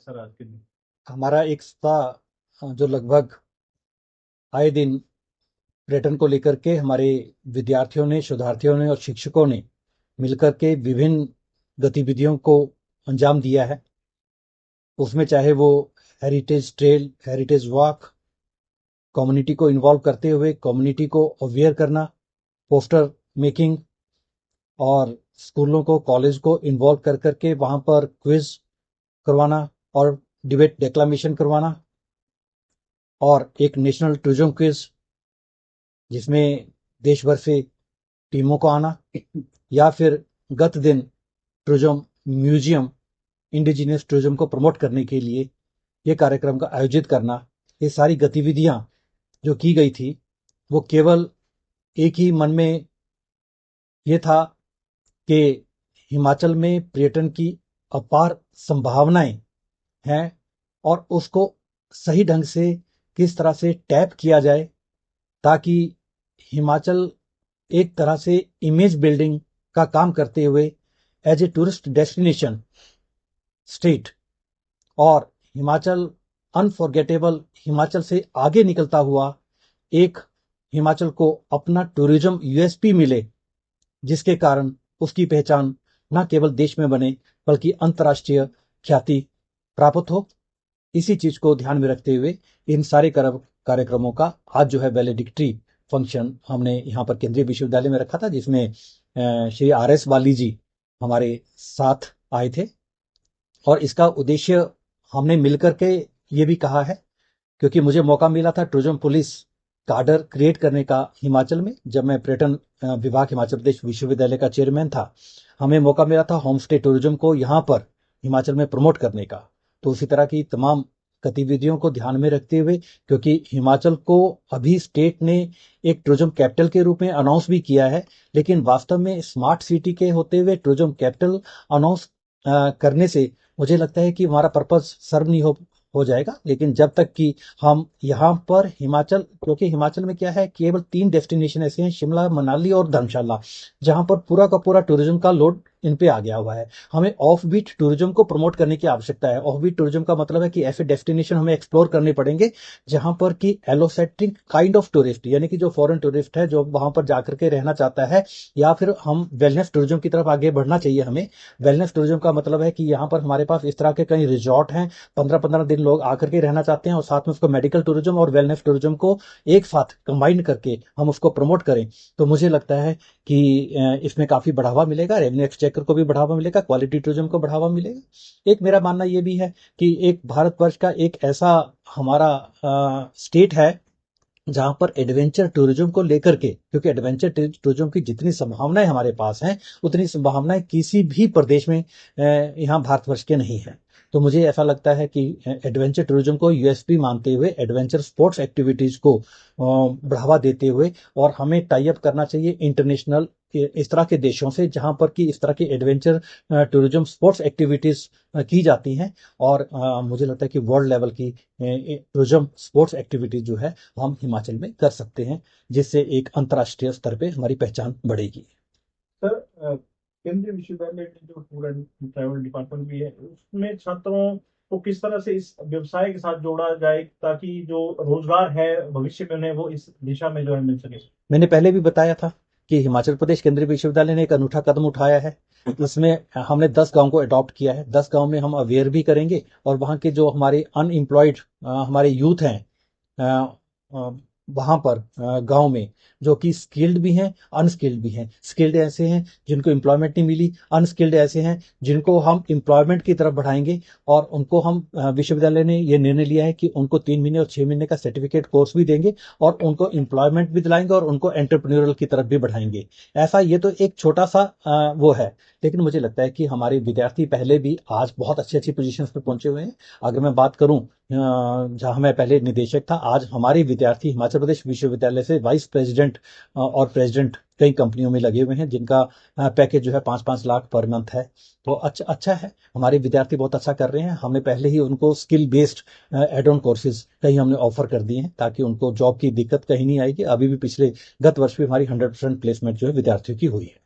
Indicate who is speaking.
Speaker 1: Sir आज के दिन?
Speaker 2: हमारा एक सप्ताह जो लगभग आए दिन पर्यटन को लेकर के हमारे विद्यार्थियों ने, शोधार्थियों ने और शिक्षकों ने मिलकर के विभिन्न गतिविधियों को अंजाम दिया है। उसमें चाहे वो heritage trail, heritage walk, community को इन्वॉल्व करते हुए कम्युनिटी को अवेयर करना, पोस्टर मेकिंग और स्कूलों को, कॉलेज को इन्वॉल्व कर करके वहाँ पर क्विज करवाना और डिबेट डेक्लामेशन करवाना, और एक नेशनल टूरिज्म क्विज जिसमें देश भर से टीमों को आना, या फिर गत दिन टूरिज्म म्यूजियम, इंडिजिनियस टूरिज्म को प्रमोट करने के लिए ये कार्यक्रम का आयोजित करना। ये सारी गतिविधियां जो की गई थी वो केवल एक ही मन में ये था कि हिमाचल में पर्यटन की अपार संभावनाएं हैं और उसको सही ढंग से किस तरह से टैप किया जाए ताकि हिमाचल एक तरह से इमेज बिल्डिंग का काम करते हुए as a tourist destination state, और हिमाचल अनफॉरगेटेबल, हिमाचल से आगे निकलता हुआ एक हिमाचल को अपना टूरिज्म यूएसपी मिले, जिसके कारण उसकी पहचान न केवल देश में बने बल्कि अंतर्राष्ट्रीय ख्याति प्राप्त हो। इसी चीज को ध्यान में रखते हुए इन सारे कार्यक्रमों का आज जो है वैलेडिक्ट्री फंक्शन हमने यहाँ पर केंद्रीय विश्वविद्यालय में रखा था, जिसमें श्री RS वाली जी हमारे साथ आए थे। और इसका उद्देश्य हमने मिलकर के ये भी कहा है, क्योंकि मुझे मौका मिला था टूरिज्म पुलिस काडर क्रिएट करने का हिमाचल में, जब मैं पर्यटन विभाग हिमाचल प्रदेश विश्वविद्यालय का चेयरमैन था। हमें मौका मिला था होम स्टे टूरिज्म को यहाँ पर हिमाचल में प्रमोट करने का। तो उसी तरह की तमाम गतिविधियों को ध्यान में रखते हुए, क्योंकि हिमाचल को अभी स्टेट ने एक टूरिज्म कैपिटल के रूप में अनाउंस भी किया है, लेकिन वास्तव में स्मार्ट सिटी के होते हुए टूरिज्म कैपिटल अनाउंस करने से मुझे लगता है कि हमारा पर्पज सर्व नहीं हो जाएगा। लेकिन जब तक कि हम यहाँ पर हिमाचल, क्योंकि हिमाचल में क्या है, केवल 3 डेस्टिनेशन ऐसे हैं, शिमला, मनाली और धर्मशाला, जहां पर पूरा का पूरा टूरिज्म का लोड इन पे आ गया हुआ है। हमें ऑफ बीट टूरिज्म को प्रमोट करने की आवश्यकता है। ऑफ बीट टूरिज्म का मतलब है कि ऐसे डेस्टिनेशन हमें एक्सप्लोर करने पड़ेंगे जहां पर कि एलोसेंट्रिक काइंड ऑफ टूरिस्ट, यानी कि जो फॉरेन टूरिस्ट है जो वहां पर जाकर के रहना चाहता है, या फिर हम वेलनेस टूरिज्म की तरफ आगे बढ़ना चाहिए। हमें वेलनेस टूरिज्म का मतलब है कि यहाँ पर हमारे पास इस तरह के कई रिजॉर्ट हैं, 15-15 दिन लोग आकर के रहना चाहते हैं, और साथ में उसको मेडिकल टूरिज्म और वेलनेस टूरिज्म को एक साथ कंबाइन करके हम उसको प्रमोट करें। तो मुझे लगता है कि इसमें काफी बढ़ावा मिलेगा, रेवेन्यू एक्सचेकर को भी बढ़ावा मिलेगा, क्वालिटी टूरिज्म को बढ़ावा मिलेगा। एक मेरा मानना यह भी है कि एक भारतवर्ष का एक ऐसा हमारा स्टेट है जहां पर एडवेंचर टूरिज्म को लेकर के, क्योंकि एडवेंचर टूरिज्म की जितनी संभावनाएं हमारे पास हैं उतनी संभावनाएं किसी भी प्रदेश में यहाँ भारतवर्ष के नहीं है। तो मुझे ऐसा लगता है कि एडवेंचर टूरिज्म को यूएसपी मानते हुए, एडवेंचर स्पोर्ट्स एक्टिविटीज को बढ़ावा देते हुए, और हमें टाई अप करना चाहिए इंटरनेशनल इस तरह के देशों से जहां पर कि इस तरह की एडवेंचर टूरिज्म स्पोर्ट्स एक्टिविटीज की जाती हैं। और मुझे लगता है कि वर्ल्ड लेवल की टूरिज्म स्पोर्ट्स एक्टिविटीज जो है हम हिमाचल में कर सकते हैं, जिससे एक अंतर्राष्ट्रीय स्तर पे हमारी पहचान बढ़ेगी।
Speaker 1: सर, केंद्रीय विश्वविद्यालय के जो टूर एंड ट्रैवल डिपार्टमेंट भी है, उसमें छात्रों को किस तरह से इस व्यवसाय के साथ जोड़ा जाए ताकि जो रोजगार है भविष्य में उन्हें वो इस दिशा में जो है मिल सके?
Speaker 2: मैंने पहले भी बताया था कि हिमाचल प्रदेश केंद्रीय विश्वविद्यालय ने एक अनूठा कदम उठाया है। इसमें हमने 10 गांव को अडॉप्ट किया है। 10 गांव में हम अवेयर भी करेंगे, और वहाँ के जो हमारे अनएम्प्लॉयड हमारे यूथ हैं वहां पर गांव में, जो कि स्किल्ड भी हैं, अनस्किल्ड भी हैं। स्किल्ड ऐसे हैं जिनको एम्प्लॉयमेंट नहीं मिली, अनस्किल्ड ऐसे हैं जिनको हम एम्प्लॉयमेंट की तरफ बढ़ाएंगे। और उनको हम विश्वविद्यालय ने ये निर्णय लिया है कि उनको 3 महीने और 6 महीने का सर्टिफिकेट कोर्स भी देंगे, और उनको एम्प्लॉयमेंट भी दिलाएंगे, और उनको एंटरप्रेन्योरल की तरफ भी बढ़ाएंगे। ऐसा ये तो एक छोटा सा वो है, लेकिन मुझे लगता है कि हमारे विद्यार्थी पहले भी आज बहुत अच्छी अच्छी पोजीशन पर पहुंचे हुए हैं। अगर मैं बात करूं जहां मैं पहले निदेशक था, आज हमारे विद्यार्थी हिमाचल प्रदेश विश्वविद्यालय से वाइस प्रेसिडेंट और प्रेसिडेंट कई कंपनियों में लगे हुए हैं, जिनका पैकेज जो है 5-5 लाख पर मंथ है। तो अच्छा अच्छा है, हमारे विद्यार्थी बहुत अच्छा कर रहे हैं। हमने पहले ही उनको skill based add on courses कहीं हमने ऑफर कर दिए हैं, ताकि उनको जॉब की दिक्कत कहीं नहीं आएगी। अभी भी पिछले गत वर्ष भी हमारी 100% प्लेसमेंट जो है विद्यार्थियों की हुई है।